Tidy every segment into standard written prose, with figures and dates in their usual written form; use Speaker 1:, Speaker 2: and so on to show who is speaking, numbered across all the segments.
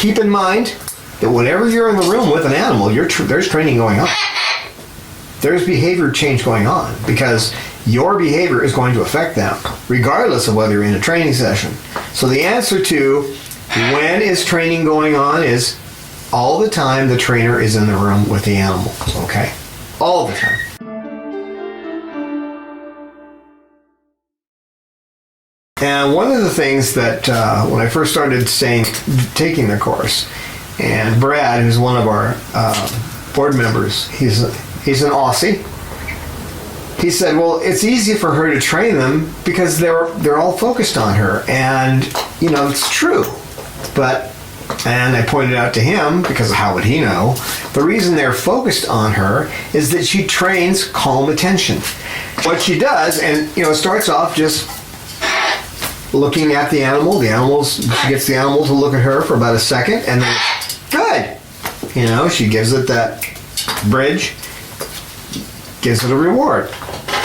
Speaker 1: keep in mind that whenever you're in the room with an animal, there's training going on. There's behavior change going on because your behavior is going to affect them, regardless of whether you're in a training session. So the answer to when is training going on is all the time the trainer is in the room with the animal, okay? All the time. And one of the things that when I first started taking the course, and Brad, who's one of our board members, he's an Aussie. He said, well, it's easy for her to train them because they're all focused on her. And, you know, it's true. And I pointed out to him, because how would he know, the reason they're focused on her is that she trains calm attention. What she does, and, you know, it starts off just looking at the animal. She gets the animal to look at her for about a second, and then, good. You know, she gives it that bridge, gives it a reward.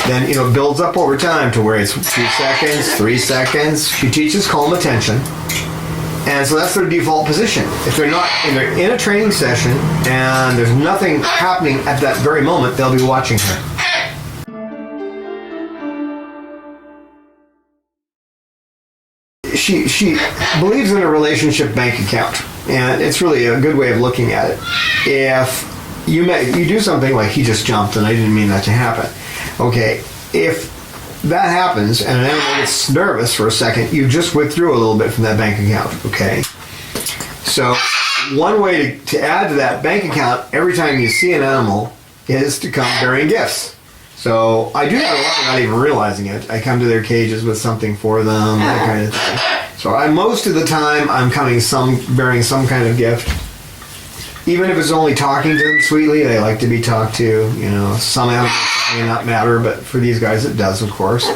Speaker 1: Then, you know, builds up over time to where it's 2 seconds, 3 seconds. She teaches calm attention. And so that's their default position. If they're in a training session and there's nothing happening at that very moment, they'll be watching her. She believes in a relationship bank account, and it's really a good way of looking at it. If you do something like he just jumped and I didn't mean that to happen, okay, if that happens and an animal gets nervous for a second, you just withdrew a little bit from that bank account, okay? So one way to add to that bank account every time you see an animal is to come bearing gifts. So I do that a lot without even realizing it. I come to their cages with something for them, that kind of thing. So most of the time I'm bearing some kind of gift. Even if it's only talking to them sweetly, they like to be talked to. You know, some animals may not matter, but for these guys it does, of course.